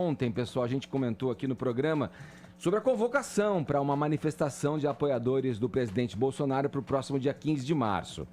Ontem, pessoal, a gente comentou aqui no programa sobre a convocação para uma manifestação de apoiadores do presidente Bolsonaro para o próximo dia 15 de março.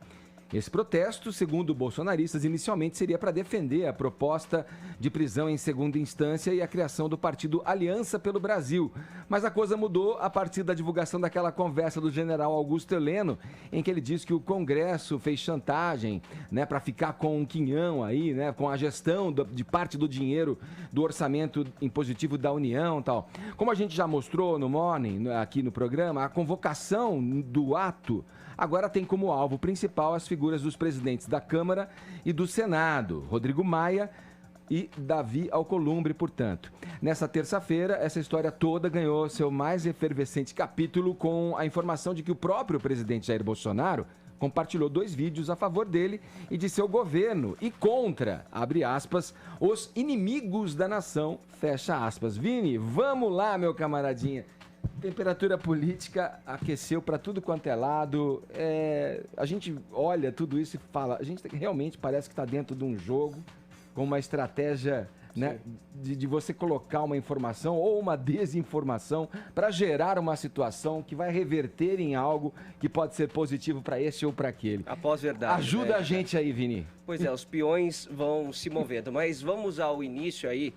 Esse protesto, segundo bolsonaristas, inicialmente seria para defender a proposta de prisão em segunda instância e a criação do partido Aliança pelo Brasil. Mas a coisa mudou a partir da divulgação daquela conversa do general Augusto Heleno, em que ele disse que o Congresso fez chantagem, né, para ficar com um quinhão aí, né, com a gestão de parte do dinheiro do orçamento impositivo da União e tal. Como a gente já mostrou no Morning, aqui no programa, a convocação do ato agora tem como alvo principal as figuras dos presidentes da Câmara e do Senado, Rodrigo Maia e Davi Alcolumbre, portanto. Nessa terça-feira, essa história toda ganhou seu mais efervescente capítulo com a informação de que o próprio presidente Jair Bolsonaro compartilhou 2 vídeos a favor dele e de seu governo e contra, abre aspas, os inimigos da nação, fecha aspas. Vini, vamos lá, meu camaradinha. Temperatura política aqueceu para tudo quanto é lado. A gente olha tudo isso e fala, a gente realmente parece que está dentro de um jogo com uma estratégia, né, de você colocar uma informação ou uma desinformação para gerar uma situação que vai reverter em algo que pode ser positivo para esse ou para aquele. A pós-verdade. Ajuda a gente aí, Vini. Pois é, os peões vão se movendo, mas vamos ao início aí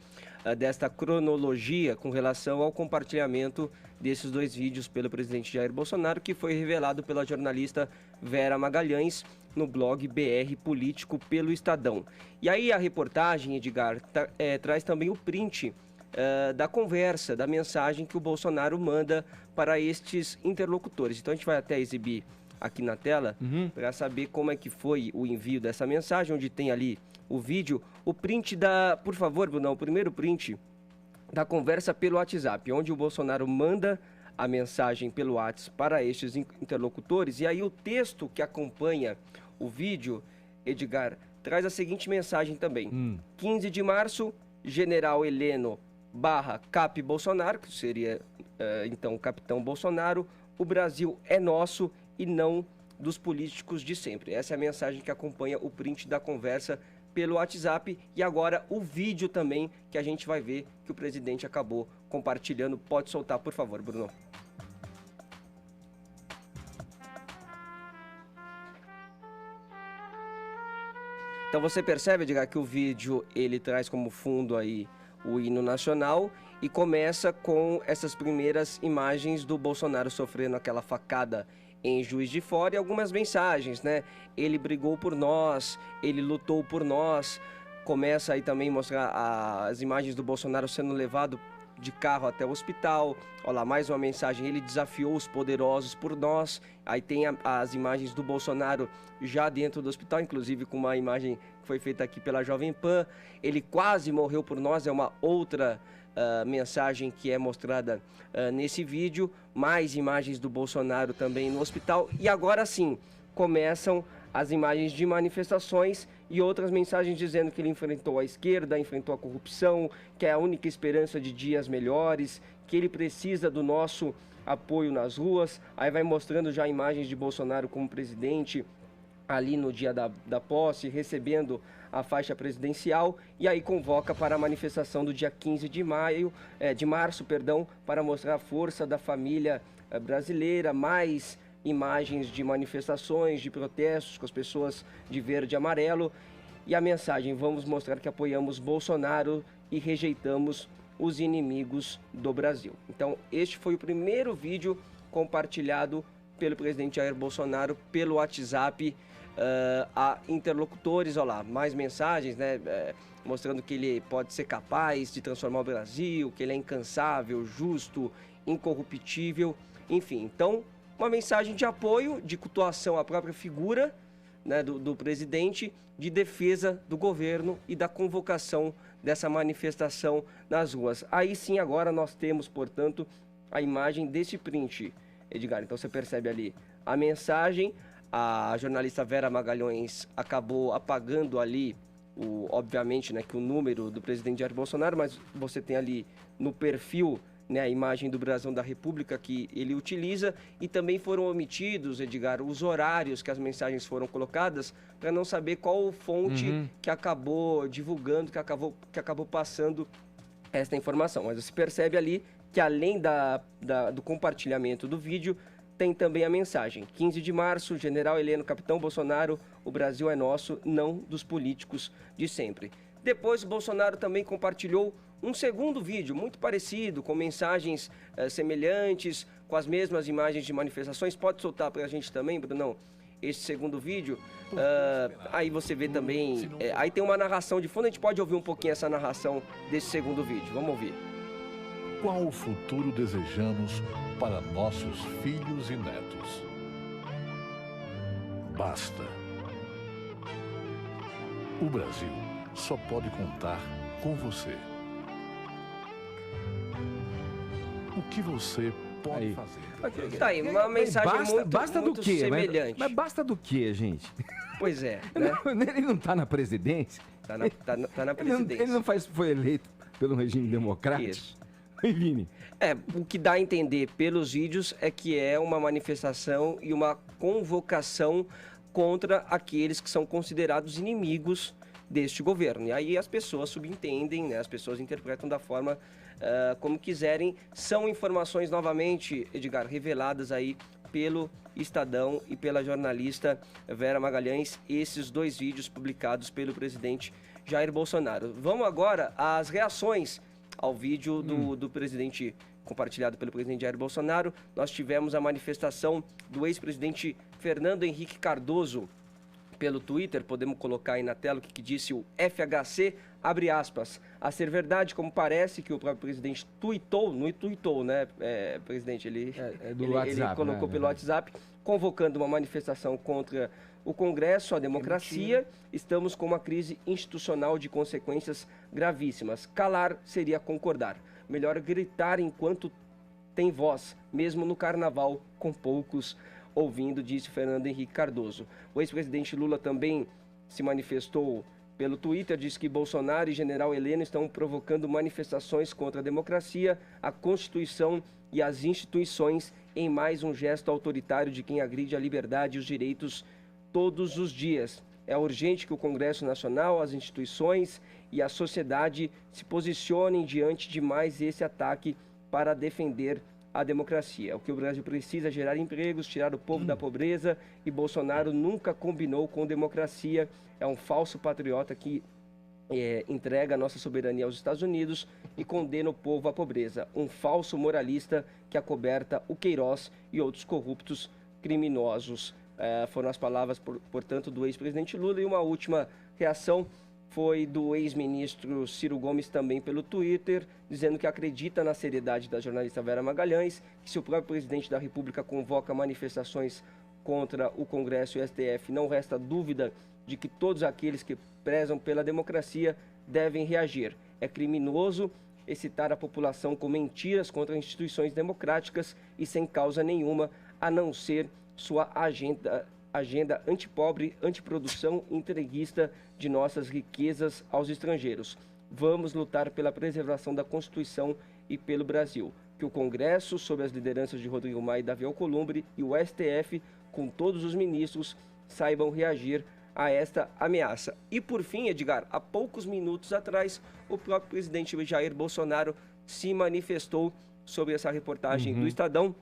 desta cronologia com relação ao compartilhamento desses 2 vídeos pelo presidente Jair Bolsonaro, que foi revelado pela jornalista Vera Magalhães no blog BR Político pelo Estadão. E aí a reportagem, Edgar, traz também o print da conversa, da mensagem que o Bolsonaro manda para estes interlocutores. Então a gente vai até exibir aqui na tela para saber como é que foi o envio dessa mensagem, onde tem ali o vídeo, o print por favor, Bruno, o primeiro print da conversa pelo WhatsApp, onde o Bolsonaro manda a mensagem pelo WhatsApp para estes interlocutores. E aí o texto que acompanha o vídeo, Edgar, traz a seguinte mensagem também. 15 de março, General Heleno / Cap Bolsonaro, que seria então o Capitão Bolsonaro, o Brasil é nosso e não dos políticos de sempre. Essa é a mensagem que acompanha o print da conversa pelo WhatsApp e agora o vídeo também que a gente vai ver que o presidente acabou compartilhando. Pode soltar, por favor, Bruno. Então você percebe, Edgar, que o vídeo ele traz como fundo aí o hino nacional e começa com essas primeiras imagens do Bolsonaro sofrendo aquela facada em Juiz de Fora e algumas mensagens, né? Ele brigou por nós, ele lutou por nós. Começa aí também mostrar as imagens do Bolsonaro sendo levado de carro até o hospital. Olha lá, mais uma mensagem, ele desafiou os poderosos por nós. Aí tem as imagens do Bolsonaro já dentro do hospital, inclusive com uma imagem que foi feita aqui pela Jovem Pan. Ele quase morreu por nós, é uma outra mensagem que é mostrada nesse vídeo. Mais imagens do Bolsonaro também no hospital. E agora sim, começam as imagens de manifestações e outras mensagens dizendo que ele enfrentou a esquerda, enfrentou a corrupção, que é a única esperança de dias melhores, que ele precisa do nosso apoio nas ruas. Aí vai mostrando já imagens de Bolsonaro como presidente ali no dia da posse, recebendo a faixa presidencial, e aí convoca para a manifestação do dia 15 de março, para mostrar a força da família brasileira. Mais imagens de manifestações, de protestos com as pessoas de verde e amarelo. E a mensagem: vamos mostrar que apoiamos Bolsonaro e rejeitamos os inimigos do Brasil. Então, este foi o primeiro vídeo compartilhado pelo presidente Jair Bolsonaro pelo WhatsApp a interlocutores. Olha lá, mais mensagens, né? Mostrando que ele pode ser capaz de transformar o Brasil, que ele é incansável, justo, incorruptível, enfim. Então, uma mensagem de apoio, de cultuação à própria figura, né, do presidente, de defesa do governo e da convocação dessa manifestação nas ruas. Aí sim, agora nós temos, portanto, a imagem desse print, Edgar. Então você percebe ali a mensagem. A jornalista Vera Magalhães acabou apagando ali, obviamente, né, que o número do presidente Jair Bolsonaro, mas você tem ali no perfil, né, a imagem do brasão da República que ele utiliza, e também foram omitidos, Edgar, os horários que as mensagens foram colocadas, para não saber qual fonte que acabou divulgando, que acabou passando esta informação. Mas você percebe ali que além do compartilhamento do vídeo, tem também a mensagem: 15 de março, General Heleno, Capitão Bolsonaro, o Brasil é nosso, não dos políticos de sempre. Depois, o Bolsonaro também compartilhou um segundo vídeo, muito parecido, com mensagens semelhantes, com as mesmas imagens de manifestações. Pode soltar para a gente também, Brunão, esse segundo vídeo. Aí você vê também, aí tem uma narração de fundo, a gente pode ouvir um pouquinho essa narração desse segundo vídeo. Vamos ouvir. Qual o futuro desejamos para nossos filhos e netos? Basta. O Brasil só pode contar com você. O que você pode fazer? Tá aí, uma mensagem muito semelhante. Mas basta do quê, gente? Pois é. Né? Ele não está na presidência? Tá na presidência. Ele não foi eleito pelo regime democrático? Isso. E Vini? O que dá a entender pelos vídeos é que é uma manifestação e uma convocação contra aqueles que são considerados inimigos deste governo. E aí as pessoas subentendem, né? As pessoas interpretam da forma como quiserem. São informações, novamente, Edgar, reveladas aí pelo Estadão e pela jornalista Vera Magalhães, esses dois vídeos publicados pelo presidente Jair Bolsonaro. Vamos agora às reações ao vídeo do presidente, compartilhado pelo presidente Jair Bolsonaro. Nós tivemos a manifestação do ex-presidente Fernando Henrique Cardoso pelo Twitter. Podemos colocar aí na tela o que disse o FHC, abre aspas: a ser verdade, como parece que o próprio presidente tuitou, né, presidente? Ele colocou pelo WhatsApp, convocando uma manifestação contra o Congresso, a democracia. Estamos com uma crise institucional de consequências gravíssimas. Calar seria concordar. Melhor gritar enquanto tem voz, mesmo no carnaval, com poucos ouvindo, disse Fernando Henrique Cardoso. O ex-presidente Lula também se manifestou pelo Twitter, disse que Bolsonaro e General Heleno estão provocando manifestações contra a democracia, a Constituição e as instituições em mais um gesto autoritário de quem agride a liberdade e os direitos todos os dias. É urgente que o Congresso Nacional, as instituições e a sociedade se posicionem diante de mais esse ataque para defender a democracia. O que o Brasil precisa é gerar empregos, tirar o povo da pobreza, e Bolsonaro nunca combinou com democracia. É um falso patriota que entrega a nossa soberania aos Estados Unidos e condena o povo à pobreza. Um falso moralista que acoberta o Queiroz e outros corruptos criminosos. Foram as palavras, portanto, do ex-presidente Lula. E uma última reação foi do ex-ministro Ciro Gomes, também pelo Twitter, dizendo que acredita na seriedade da jornalista Vera Magalhães, que se o próprio presidente da República convoca manifestações contra o Congresso e o STF, não resta dúvida de que todos aqueles que prezam pela democracia devem reagir. É criminoso excitar a população com mentiras contra instituições democráticas e sem causa nenhuma, a não ser sua agenda antipobre, antiprodução, entreguista de nossas riquezas aos estrangeiros. Vamos lutar pela preservação da Constituição e pelo Brasil. Que o Congresso, sob as lideranças de Rodrigo Maia e Davi Alcolumbre, e o STF, com todos os ministros, saibam reagir a esta ameaça. E por fim, Edgar, há poucos minutos atrás, o próprio presidente Jair Bolsonaro se manifestou sobre essa reportagem do Estadão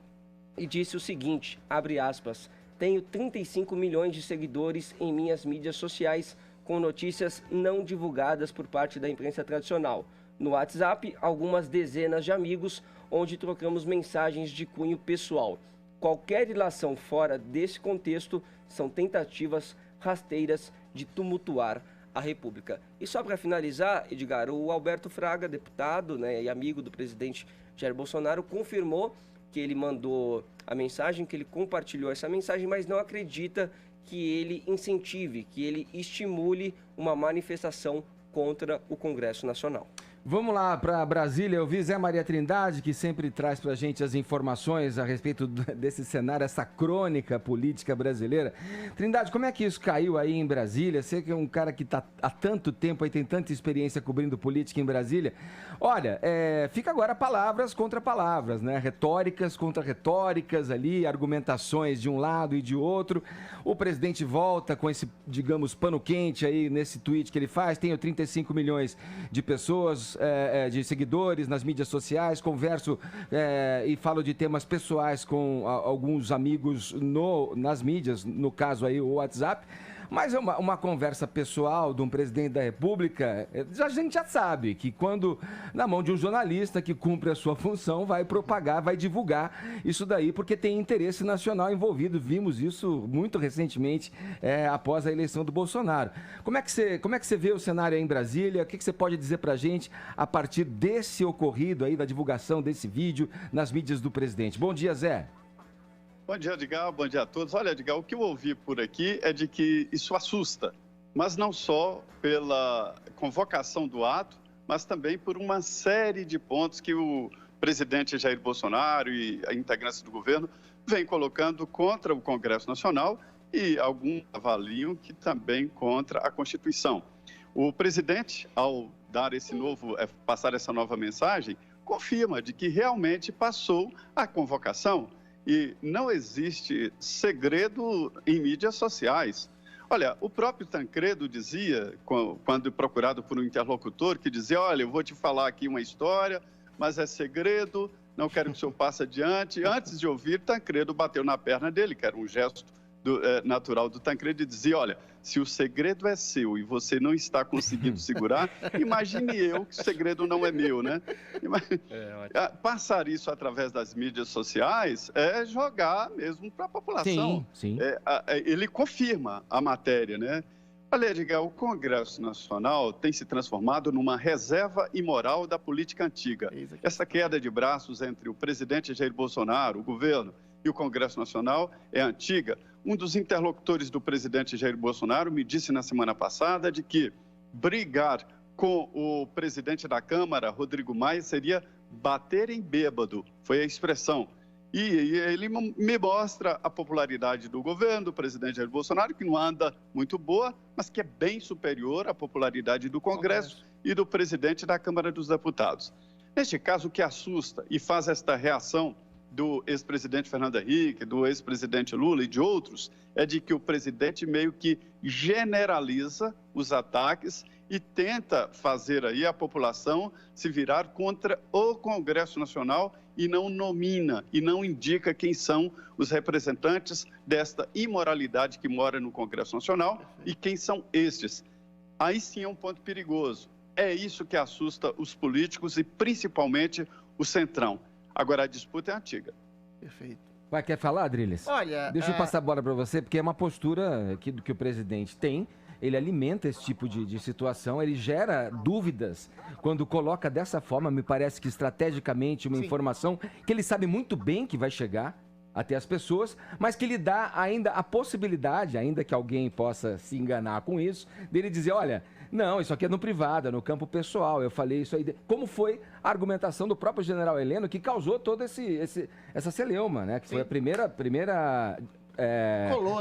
e disse o seguinte, abre aspas: tenho 35 milhões de seguidores em minhas mídias sociais, com notícias não divulgadas por parte da imprensa tradicional. No WhatsApp, algumas dezenas de amigos, onde trocamos mensagens de cunho pessoal. Qualquer ilação fora desse contexto são tentativas rasteiras de tumultuar a República. E só para finalizar, Edgar, o Alberto Fraga, deputado, né, e amigo do presidente Jair Bolsonaro, confirmou que ele mandou a mensagem, que ele compartilhou essa mensagem, mas não acredita que ele incentive, que ele estimule uma manifestação contra o Congresso Nacional. Vamos lá para Brasília. Eu vi Zé Maria Trindade, que sempre traz para a gente as informações a respeito desse cenário, essa crônica política brasileira. Trindade, como é que isso caiu aí em Brasília? Você que é um cara que está há tanto tempo aí, tem tanta experiência cobrindo política em Brasília. Olha, fica agora palavras contra palavras, né? Retóricas contra retóricas ali, argumentações de um lado e de outro. O presidente volta com esse, digamos, pano quente aí nesse tweet que ele faz. Tenho 35 milhões de pessoas grupos de seguidores nas mídias sociais, converso e falo de temas pessoais com alguns amigos nas mídias, no caso aí o WhatsApp. Mas é uma conversa pessoal de um presidente da República, a gente já sabe que quando na mão de um jornalista que cumpre a sua função, vai propagar, vai divulgar isso daí, porque tem interesse nacional envolvido. Vimos isso muito recentemente, após a eleição do Bolsonaro. Como é que você vê o cenário aí em Brasília? O que você pode dizer pra gente a partir desse ocorrido aí, da divulgação desse vídeo nas mídias do presidente? Bom dia, Zé. Bom dia, Edgar. Bom dia a todos. Olha, Edgar, o que eu ouvi por aqui é de que isso assusta, mas não só pela convocação do ato, mas também por uma série de pontos que o presidente Jair Bolsonaro e a integrância do governo vem colocando contra o Congresso Nacional e alguns avaliam que também contra a Constituição. O presidente, ao dar passar essa nova mensagem, confirma de que realmente passou a convocação. E não existe segredo em mídias sociais. Olha, o próprio Tancredo dizia, quando procurado por um interlocutor, que dizia, olha, eu vou te falar aqui uma história, mas é segredo, não quero que o senhor passe adiante. Antes de ouvir, Tancredo bateu na perna dele, que era um gesto natural do Tancredo, e dizia, olha, se o segredo é seu e você não está conseguindo segurar, imagine eu que o segredo não é meu, né? Passar isso através das mídias sociais é jogar mesmo para a população. Sim. Ele confirma a matéria, né? Olha, Edgar, o Congresso Nacional tem se transformado numa reserva imoral da política antiga. Essa queda de braços entre o presidente Jair Bolsonaro, o governo, e o Congresso Nacional é antiga. Um dos interlocutores do presidente Jair Bolsonaro me disse na semana passada de que brigar com o presidente da Câmara, Rodrigo Maia, seria bater em bêbado, foi a expressão. E ele me mostra a popularidade do governo, do presidente Jair Bolsonaro, que não anda muito boa, mas que é bem superior à popularidade do Congresso e do presidente da Câmara dos Deputados. Neste caso, o que assusta e faz esta reação do ex-presidente Fernando Henrique, do ex-presidente Lula e de outros, é de que o presidente meio que generaliza os ataques e tenta fazer aí a população se virar contra o Congresso Nacional e não nomina e não indica quem são os representantes desta imoralidade que mora no Congresso Nacional e quem são estes. Aí sim é um ponto perigoso. É isso que assusta os políticos e principalmente o Centrão. Agora, a disputa é antiga. Perfeito. Quer falar, Adriles? Olha... Deixa eu passar a bola para você, porque é uma postura que o presidente tem. Ele alimenta esse tipo de situação, ele gera dúvidas quando coloca dessa forma, me parece que estrategicamente uma informação que ele sabe muito bem que vai chegar até as pessoas, mas que lhe dá ainda a possibilidade, ainda que alguém possa se enganar com isso, dele dizer, olha, não, isso aqui é no privado, é no campo pessoal, eu falei isso aí. Como foi a argumentação do próprio general Heleno, que causou toda essa celeuma, né? Que foi a primeira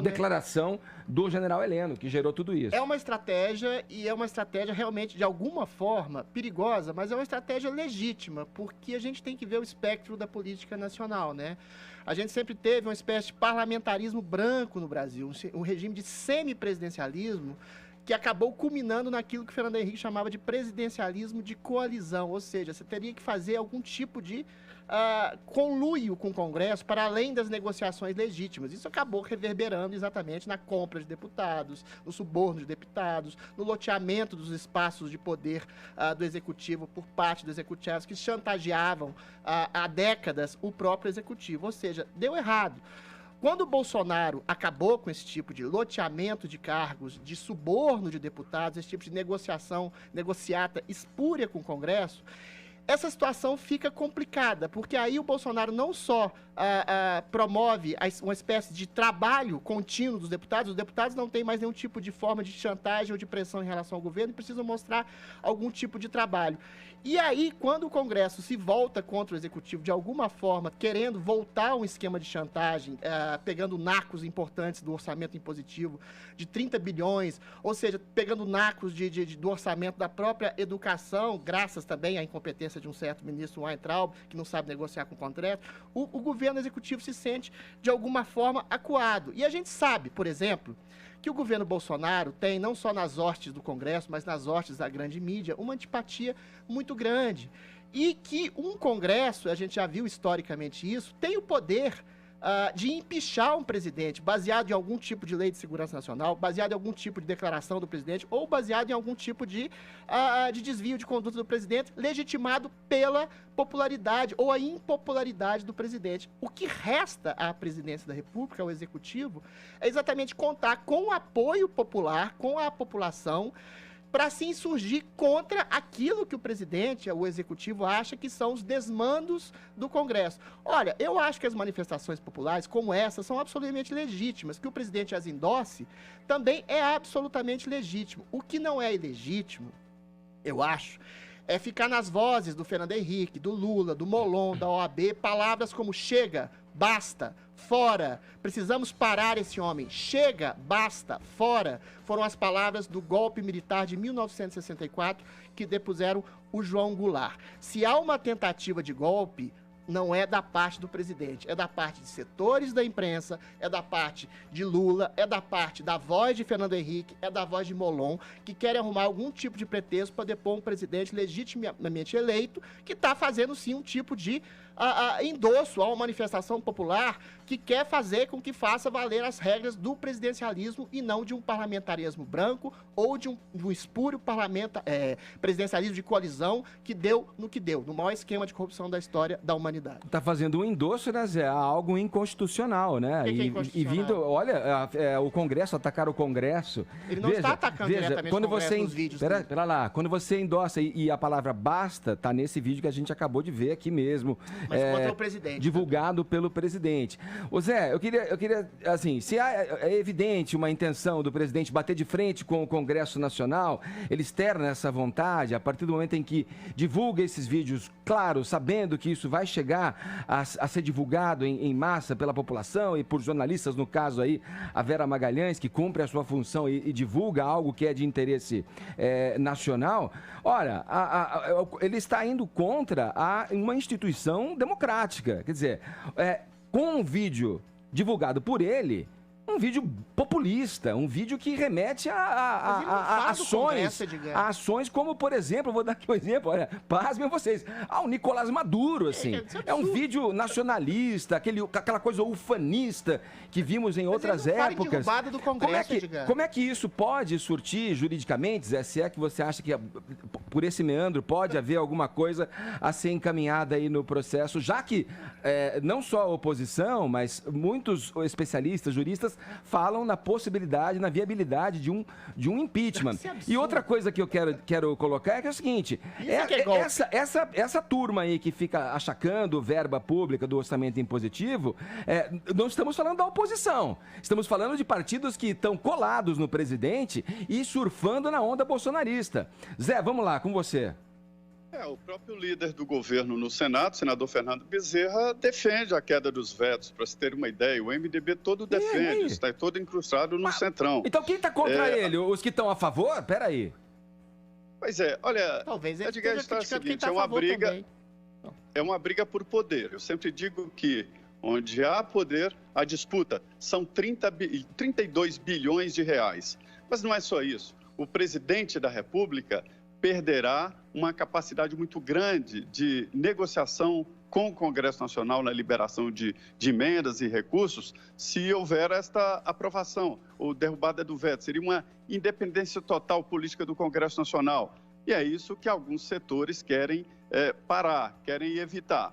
declaração do general Heleno, que gerou tudo isso. É uma estratégia, e é uma estratégia realmente, de alguma forma, perigosa, mas é uma estratégia legítima, porque a gente tem que ver o espectro da política nacional, né? A gente sempre teve uma espécie de parlamentarismo branco no Brasil, um regime de semipresidencialismo, que acabou culminando naquilo que o Fernando Henrique chamava de presidencialismo de coalizão, ou seja, você teria que fazer algum tipo de conluio com o Congresso para além das negociações legítimas. Isso acabou reverberando exatamente na compra de deputados, no suborno de deputados, no loteamento dos espaços de poder do Executivo por parte dos executivos que chantageavam há décadas o próprio Executivo, ou seja, deu errado. Quando o Bolsonaro acabou com esse tipo de loteamento de cargos, de suborno de deputados, esse tipo de negociata espúria com o Congresso, essa situação fica complicada, porque aí o Bolsonaro não só promove uma espécie de trabalho contínuo dos deputados, os deputados não têm mais nenhum tipo de forma de chantagem ou de pressão em relação ao governo e precisam mostrar algum tipo de trabalho. E aí, quando o Congresso se volta contra o Executivo de alguma forma, querendo voltar a um esquema de chantagem, pegando nacos importantes do orçamento impositivo de 30 bilhões, ou seja, pegando nacos do orçamento da própria educação, graças também à incompetência incompetência de um certo ministro Weintraub, que não sabe negociar com o Congresso, o governo executivo se sente, de alguma forma, acuado. E a gente sabe, por exemplo, que o governo Bolsonaro tem, não só nas hostes do Congresso, mas nas hostes da grande mídia, uma antipatia muito grande. E que um Congresso, a gente já viu historicamente isso, tem o poder de empichar um presidente baseado em algum tipo de lei de segurança nacional, baseado em algum tipo de declaração do presidente ou baseado em algum tipo de desvio de conduta do presidente, legitimado pela popularidade ou a impopularidade do presidente. O que resta à presidência da República, ao executivo, é exatamente contar com o apoio popular, com a população, para se insurgir contra aquilo que o presidente, o executivo, acha que são os desmandos do Congresso. Olha, eu acho que as manifestações populares como essa são absolutamente legítimas, que o presidente as endosse também é absolutamente legítimo. O que não é ilegítimo, eu acho, é ficar nas vozes do Fernando Henrique, do Lula, do Molon, da OAB, palavras como chega, basta, fora, precisamos parar esse homem, chega, basta, fora, foram as palavras do golpe militar de 1964 que depuseram o João Goulart. Se há uma tentativa de golpe, não é da parte do presidente, é da parte de setores da imprensa, é da parte de Lula, é da parte da voz de Fernando Henrique, é da voz de Molon, que querem arrumar algum tipo de pretexto para depor um presidente legitimamente eleito, que está fazendo sim um tipo de endosso a uma manifestação popular que quer fazer com que faça valer as regras do presidencialismo e não de um parlamentarismo branco ou de um espúrio presidencialismo de coalizão que deu no que deu, no maior esquema de corrupção da história da humanidade. Está fazendo um endosso, né, Zé, a algo inconstitucional, né? Que é inconstitucional? E vindo, olha, o Congresso, atacar o Congresso. Ele não está atacando diretamente quando o Congresso você, nos vídeos. Pera lá, quando você endossa e a palavra basta, tá nesse vídeo que a gente acabou de ver aqui mesmo. Mas contra o presidente. Divulgado pelo presidente. Ô Zé, eu queria, assim, se é evidente uma intenção do presidente bater de frente com o Congresso Nacional, ele externa essa vontade a partir do momento em que divulga esses vídeos, claro, sabendo que isso vai chegar a ser divulgado em massa pela população e por jornalistas, no caso aí, a Vera Magalhães, que cumpre a sua função e divulga algo que é de interesse nacional. Olha, ele está indo contra uma instituição democrática. Quer dizer, com um vídeo divulgado por ele, um vídeo populista, um vídeo que remete a ações como, por exemplo, vou dar aqui um exemplo, olha, pasmem vocês, ao Nicolás Maduro, assim. É um vídeo nacionalista, aquela coisa ufanista que vimos em outras épocas. Do Congresso, como é que isso pode surtir juridicamente, Zé? Se é que você acha que por esse meandro pode haver alguma coisa a ser encaminhada aí no processo, já que não só a oposição, mas muitos especialistas, juristas, falam na possibilidade, na viabilidade de um impeachment. E outra coisa que eu quero colocar é que é o seguinte, essa turma aí que fica achacando verba pública do orçamento impositivo, não estamos falando da oposição, estamos falando de partidos que estão colados no presidente e surfando na onda bolsonarista. Zé, vamos lá, com você. O próprio líder do governo no Senado, senador Fernando Bezerra, defende a queda dos vetos, para se ter uma ideia. O MDB todo defende, está todo incrustado no Centrão. Então quem está contra ele? Os que estão a favor? Peraí. Pois é, olha, talvez ele esteja criticando o seguinte, é uma briga por poder. Eu sempre digo que onde há poder, há disputa. São 32 bilhões de reais. Mas não é só isso. O presidente da República perderá uma capacidade muito grande de negociação com o Congresso Nacional na liberação de emendas e recursos, se houver esta aprovação ou derrubada do veto. Seria uma independência total política do Congresso Nacional. E é isso que alguns setores querem parar, querem evitar.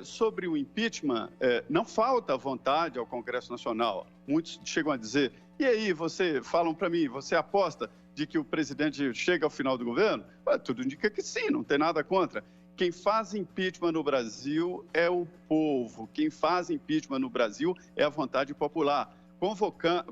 Sobre o impeachment, não falta vontade ao Congresso Nacional. Muitos chegam a dizer, e aí, falam para mim, você aposta de que o presidente chega ao final do governo? Tudo indica que sim, não tem nada contra. Quem faz impeachment no Brasil é o povo. Quem faz impeachment no Brasil é a vontade popular.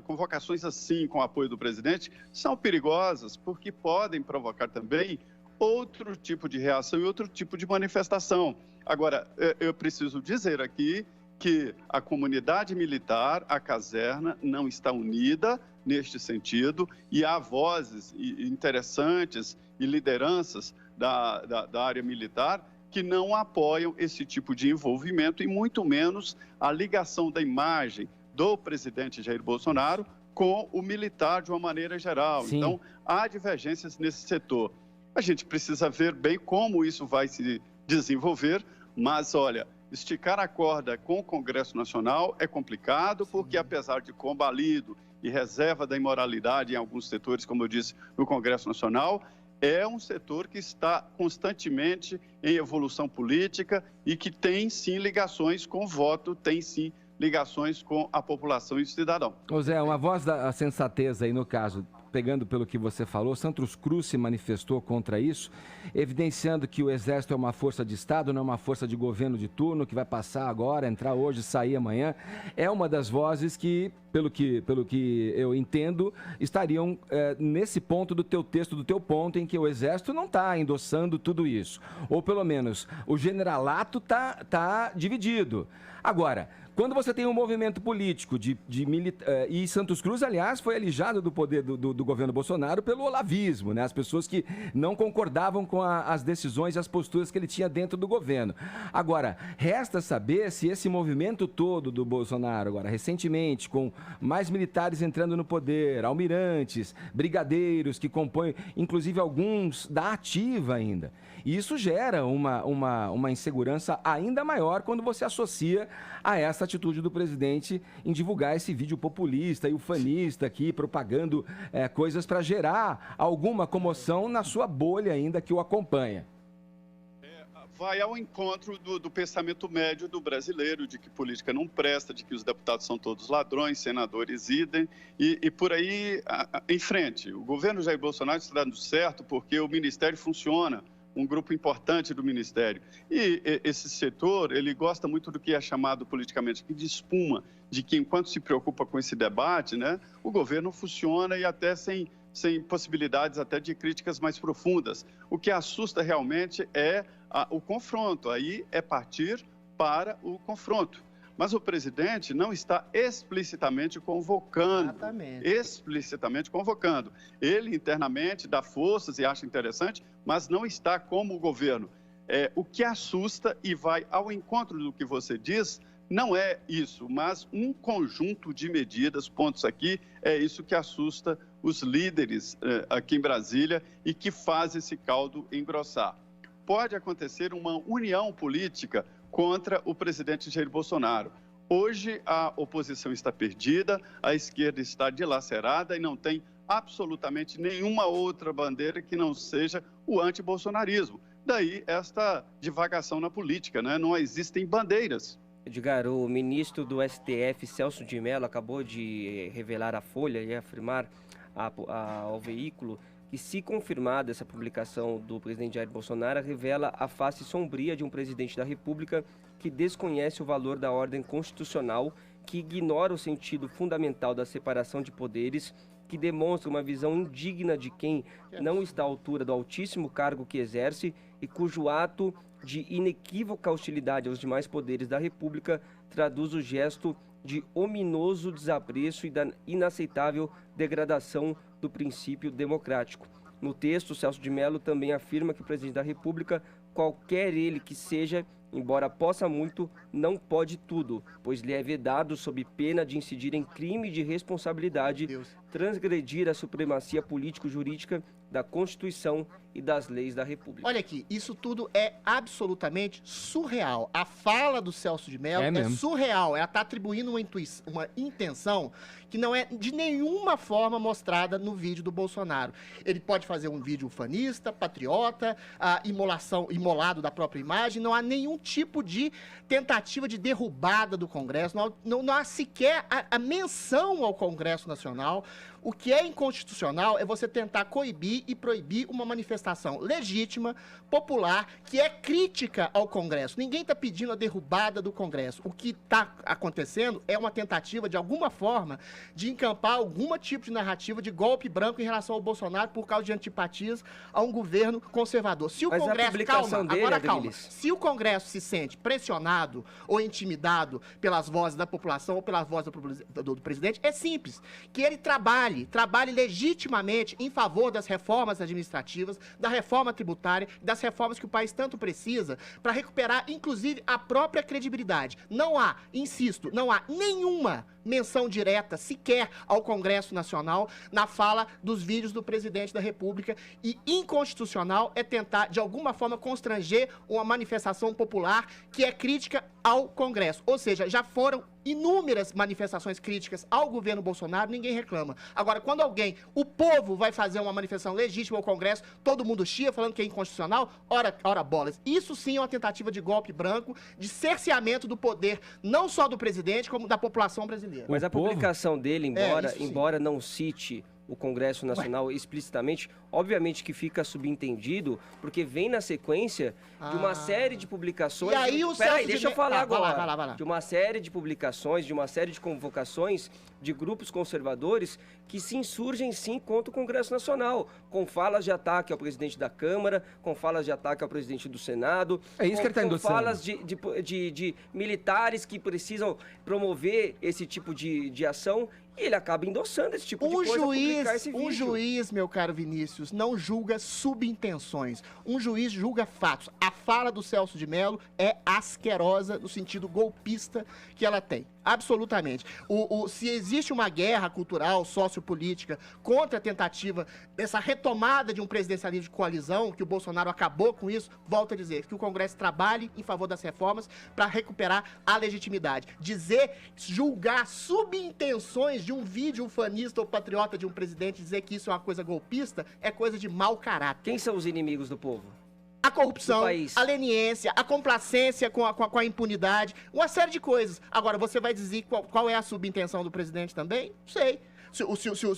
Convocações assim, com o apoio do presidente, são perigosas, porque podem provocar também outro tipo de reação e outro tipo de manifestação. Agora, eu preciso dizer aqui que a comunidade militar, a caserna, não está unida neste sentido e há vozes interessantes e lideranças da área militar que não apoiam esse tipo de envolvimento e muito menos a ligação da imagem do presidente Jair Bolsonaro com o militar de uma maneira geral. Sim. Então, há divergências nesse setor. A gente precisa ver bem como isso vai se desenvolver, mas, olha, esticar a corda com o Congresso Nacional é complicado, porque apesar de combalido e reserva da imoralidade em alguns setores, como eu disse, no Congresso Nacional, é um setor que está constantemente em evolução política e que tem, sim, ligações com o voto, tem, sim, ligações com a população e o cidadão. Ô Zé, uma voz da sensatez aí no caso, pegando pelo que você falou, Santos Cruz se manifestou contra isso, evidenciando que o Exército é uma força de Estado, não é uma força de governo de turno, que vai passar agora, entrar hoje, sair amanhã. É uma das vozes que, pelo que eu entendo, estariam nesse ponto do teu texto, do teu ponto, em que o Exército não está endossando tudo isso. Ou pelo menos o generalato está dividido. Agora, quando você tem um movimento político e Santos Cruz, aliás, foi alijado do poder do governo Bolsonaro pelo olavismo, né? As pessoas que não concordavam com as decisões e as posturas que ele tinha dentro do governo. Agora, resta saber se esse movimento todo do Bolsonaro, agora, recentemente, com mais militares entrando no poder, almirantes, brigadeiros que compõem, inclusive alguns da ativa ainda. E isso gera uma insegurança ainda maior quando você associa a essa atitude do presidente em divulgar esse vídeo populista e ufanista aqui, propagando coisas para gerar alguma comoção na sua bolha ainda que o acompanha. Vai ao encontro do pensamento médio do brasileiro, de que política não presta, de que os deputados são todos ladrões, senadores idem, e por aí em frente. O governo Jair Bolsonaro está dando certo porque o ministério funciona, um grupo importante do Ministério. E esse setor, ele gosta muito do que é chamado politicamente de espuma, de que enquanto se preocupa com esse debate, né, o governo funciona e até sem possibilidades até de críticas mais profundas. O que assusta realmente é o confronto, aí é partir para o confronto. Mas o presidente não está explicitamente convocando. Ele internamente dá forças e acha interessante, mas não está como o governo. O que assusta e vai ao encontro do que você diz, não é isso, mas um conjunto de medidas, pontos aqui, é isso que assusta os líderes aqui em Brasília e que faz esse caldo engrossar. Pode acontecer uma união política contra o presidente Jair Bolsonaro. Hoje a oposição está perdida, a esquerda está dilacerada e não tem absolutamente nenhuma outra bandeira que não seja o antibolsonarismo. Daí esta divagação na política, né? Não existem bandeiras. Edgar, o ministro do STF, Celso de Mello, acabou de revelar à Folha e afirmar ao veículo que, se confirmada essa publicação do presidente Jair Bolsonaro, revela a face sombria de um presidente da República que desconhece o valor da ordem constitucional, que ignora o sentido fundamental da separação de poderes, que demonstra uma visão indigna de quem não está à altura do altíssimo cargo que exerce e cujo ato de inequívoca hostilidade aos demais poderes da República traduz o gesto de ominoso desapreço e da inaceitável degradação do princípio democrático. No texto, Celso de Mello também afirma que o presidente da República, qualquer ele que seja, embora possa muito, não pode tudo, pois lhe é vedado, sob pena de incidir em crime de responsabilidade, transgredir a supremacia político-jurídica da Constituição e das leis da República. Olha aqui, isso tudo é absolutamente surreal. A fala do Celso de Mello é surreal. Ela está atribuindo uma intenção que não é de nenhuma forma mostrada no vídeo do Bolsonaro. Ele pode fazer um vídeo ufanista, patriota, imolado da própria imagem. Não há nenhum tipo de tentativa de derrubada do Congresso. Não há sequer a menção ao Congresso Nacional. O que é inconstitucional é você tentar coibir e proibir uma manifestação legítima, popular, que é crítica ao Congresso. Ninguém está pedindo a derrubada do Congresso. O que está acontecendo é uma tentativa, de alguma forma, de encampar algum tipo de narrativa de golpe branco em relação ao Bolsonaro por causa de antipatias a um governo conservador. Se o Mas Congresso, a publicação dele, calma. Se o Congresso se sente pressionado ou intimidado pelas vozes da população ou pelas vozes do presidente, é simples, que ele trabalha trabalhe legitimamente em favor das reformas administrativas, da reforma tributária, das reformas que o país tanto precisa, para recuperar, inclusive, a própria credibilidade. Não há, insisto, não há nenhuma menção direta sequer ao Congresso Nacional na fala dos vídeos do presidente da República, e inconstitucional é tentar, de alguma forma, constranger uma manifestação popular que é crítica ao Congresso. Ou seja, já foram inúmeras manifestações críticas ao governo Bolsonaro, ninguém reclama. Agora, quando o povo vai fazer uma manifestação legítima ao Congresso, todo mundo chia falando que é inconstitucional, ora bolas. Isso sim é uma tentativa de golpe branco, de cerceamento do poder, não só do presidente, como da população brasileira. Mas a publicação dele, embora não cite o Congresso Nacional explicitamente, obviamente que fica subentendido, porque vem na sequência de uma série de publicações... E aí o Peraí, deixa eu falar agora. Vai lá. De uma série de publicações, de uma série de convocações de grupos conservadores que se insurgem, sim, contra o Congresso Nacional, com falas de ataque ao presidente da Câmara, com falas de ataque ao presidente do Senado, é isso que ele está endossando. falas de militares que precisam promover esse tipo de ação, e ele acaba endossando esse tipo de coisa para publicar esse vídeo. Um juiz, meu caro Vinícius, não julga subintenções. Um juiz julga fatos. A fala do Celso de Mello é asquerosa no sentido golpista que ela tem. Absolutamente. Se existe uma guerra cultural, sociopolítica, contra a tentativa dessa retomada de um presidencialismo de coalizão, que o Bolsonaro acabou com isso, volto a dizer, que o Congresso trabalhe em favor das reformas para recuperar a legitimidade. Julgar subintenções de um vídeo ufanista ou patriota de um presidente, dizer que isso é uma coisa golpista, é coisa de mau caráter. Quem são os inimigos do povo? A corrupção, a leniência, a complacência com a impunidade, uma série de coisas. Agora, você vai dizer qual é a subintenção do presidente também? Não sei. Se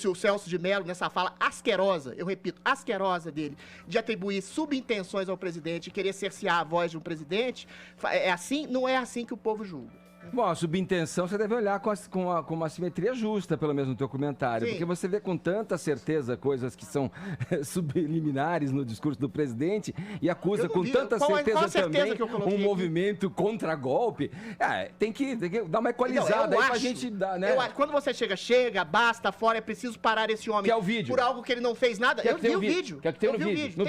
o Celso de Mello, nessa fala asquerosa, eu repito, asquerosa dele, de atribuir subintenções ao presidente e querer cercear a voz de um presidente, é assim? Não é assim que o povo julga. Bom, a subintenção você deve olhar com uma simetria justa, pelo menos no teu comentário, Sim. Porque você vê com tanta certeza coisas que são subliminares no discurso do presidente e acusa com tanta certeza também um movimento contra golpe. Tem que dar uma equalizada aí pra gente dar, né? Quando você chega, basta, fora, é preciso parar esse homem que é o vídeo. Por algo que ele não fez nada. Eu vi o vídeo. Quer que tenha o vídeo?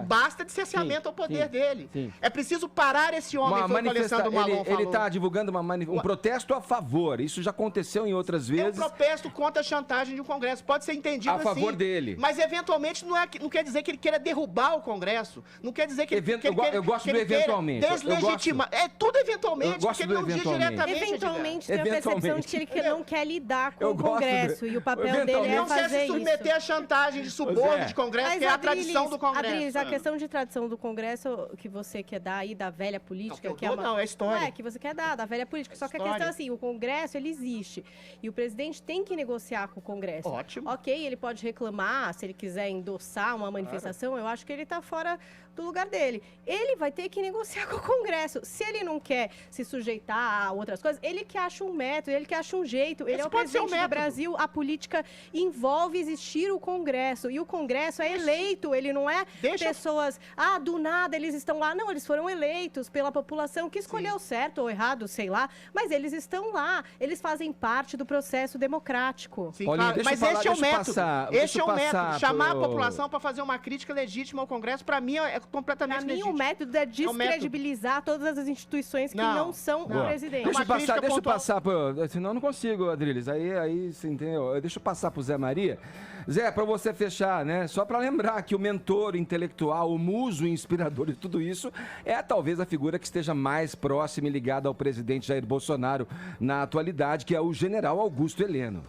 Basta de cerceamento ao poder dele. Sim. É preciso parar esse homem, foi o que o Alessandro Malon falou. Ele tá divulgando um protesto a favor. Isso já aconteceu em outras vezes. É um protesto contra a chantagem de um Congresso. Pode ser entendido assim. A favor dele. Mas, eventualmente, não quer dizer que ele queira derrubar o Congresso. Não quer dizer que ele eu gosto do eventualmente. Deslegitimar. É tudo eventualmente, porque ele não diz diretamente. Eventualmente, tem a percepção de que ele não quer lidar com o Congresso. E o papel dele é fazer isso. Não quer se submeter à chantagem de suborno de Congresso, que é a tradição do Congresso. Adriles, a questão de tradição do Congresso que você quer dar aí, da velha política... Não, é história. Que você quer dar, da velha política. Só que a questão é assim, o Congresso, ele existe. E o presidente tem que negociar com o Congresso. Ótimo. Ok, ele pode reclamar, se ele quiser endossar uma manifestação, eu acho que ele está fora do lugar dele. Ele vai ter que negociar com o Congresso. Se ele não quer se sujeitar a outras coisas, ele que acha um método, ele que acha um jeito. Ele é o presidente do Brasil, a política envolve existir o Congresso. E o Congresso é eleito, ele não é pessoas... do nada eles estão lá. Não, eles foram eleitos pela população que escolheu certo ou errado, sei lá. Mas eles estão lá, eles fazem parte do processo democrático. Sim, claro. Mas este é o método. Este é o método. Chamar a população para fazer uma crítica legítima ao Congresso, para mim, é completamente legítimo. O método é descredibilizar todas as instituições que não são o presidente. Deixa eu passar, senão eu não consigo, Adriles. Aí você entendeu? Deixa eu passar pro Zé Maria. Zé, para você fechar, né? Só para lembrar que o mentor intelectual, o muso inspirador de tudo isso é talvez a figura que esteja mais próxima e ligada ao presidente Jair Bolsonaro na atualidade, que é o general Augusto Heleno.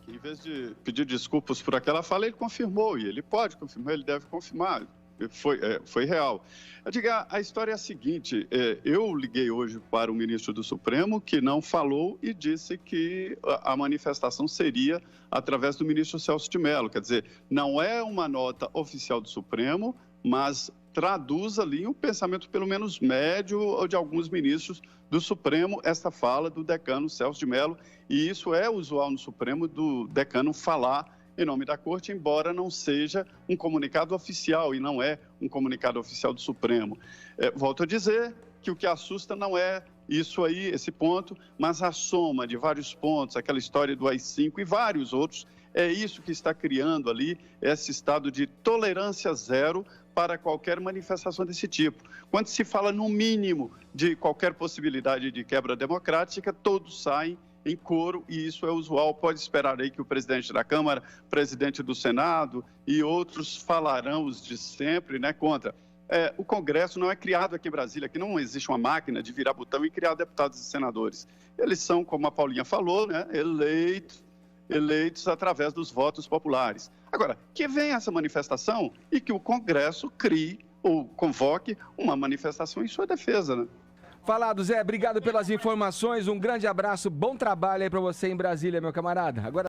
Em vez de pedir desculpas por aquela fala, ele confirmou, e ele pode confirmar, ele deve confirmar. Foi real. A história é a seguinte, eu liguei hoje para o ministro do Supremo, que não falou e disse que a manifestação seria através do ministro Celso de Mello. Quer dizer, não é uma nota oficial do Supremo, mas traduz ali um pensamento pelo menos médio de alguns ministros do Supremo, esta fala do decano Celso de Mello, e isso é usual no Supremo, do decano falar em nome da Corte, embora não seja um comunicado oficial e não é um comunicado oficial do Supremo. Volto a dizer que o que assusta não é isso aí, esse ponto, mas a soma de vários pontos, aquela história do AI-5 e vários outros, é isso que está criando ali esse estado de tolerância zero para qualquer manifestação desse tipo. Quando se fala no mínimo de qualquer possibilidade de quebra democrática, todos saem em coro e isso é usual. Pode esperar aí que o presidente da Câmara, presidente do Senado e outros falarão os de sempre, né, contra. O Congresso não é criado aqui em Brasília, aqui não existe uma máquina de virar botão e criar deputados e senadores. Eles são, como a Paulinha falou, né, eleitos através dos votos populares. Agora, que venha essa manifestação e que o Congresso crie ou convoque uma manifestação em sua defesa, né? Falado, Zé. Obrigado pelas informações. Um grande abraço. Bom trabalho aí para você em Brasília, meu camarada. Agora